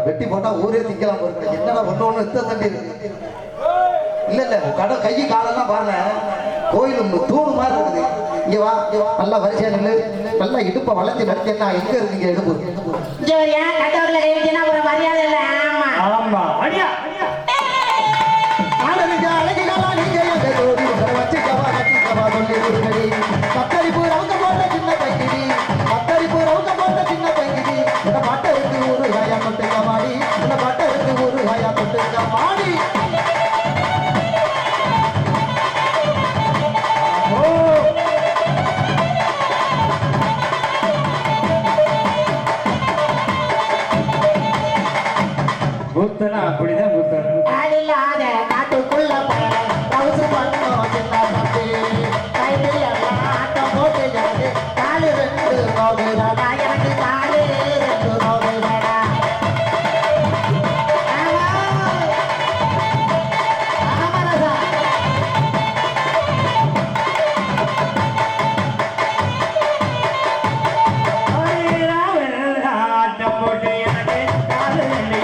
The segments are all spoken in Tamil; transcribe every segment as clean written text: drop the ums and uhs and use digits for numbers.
வெட்டி போட்டா ஊரே திக்கலாம் போறேன். என்னடா ஒண்ணு எத்த தண்டி இருக்கு. இல்ல இல்ல கடை கை காலெல்லாம் பாருங்க கோயில் தூணு மாதிரி இருக்குது. இங்க வா நல்லா வரிசையா நில்லு. நல்லா இடுப்பை வளைஞ்சு நடத்தினா எங்க இருக்குங்க இடுப்பு? மரியாதை இல்ல. ஆமா ஆமா அடியா நீங்க அழகிகளா நீங்க எங்க ஜோடி வச்சுக்கவா வச்சுக்கவா சொல்லி கொடுக்கடி. கத்தரிப்பு ரவுங்க போட்ட சின்ன பைக்கிடி, கத்தரிப்பு ரவுங்க போட்ட சின்ன பைக்கிடி. இந்த பாட்டை இருக்கு ஒரு ஹாயா தொட்டுக்க மாடி, இந்த பாட்டை இருக்கு ஒரு ஹாயா தொட்டுக்க மாடி. கூத்தனா அப்படிதான் கூத்தணும். காட்டுக்குள்ள பவுசு பண்ணோம் சின்ன தம்பி. கைது எல்லாம் ஆட்டம் போட்டு ஜாது காலு ரெண்டு நோகுதடா. எனக்கு காலு ரெண்டு நோகுதடா. ஆட்டம் போட்டு எனக்கு காலு ரெண்டு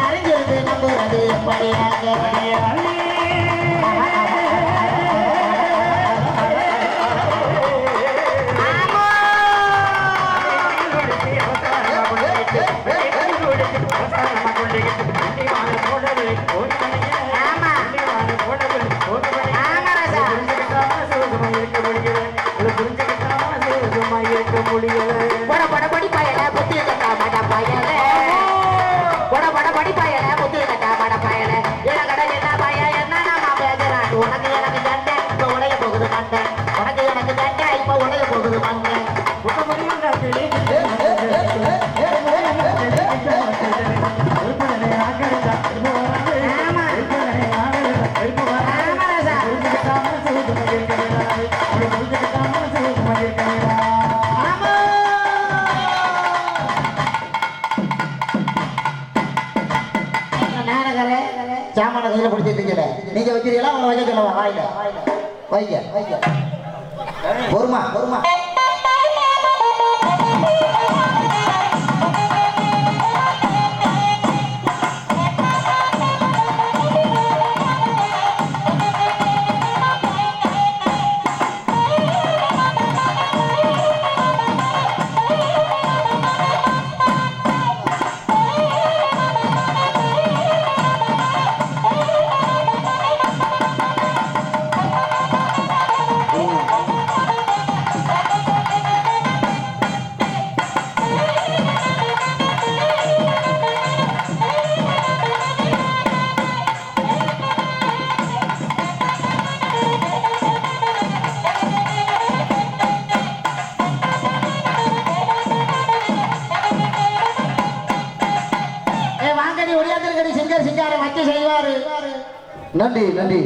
அறிஞ்சிருந்து நம்புறது படியாக. சாமான கையில பிடிச்சிருக்கீங்க. நீங்க வச்சிருக்கீங்களா அவங்க வைக்க சொல்லுவா. வாயில வைக்க பொறுமா பொறுமா. நன்றி நன்றி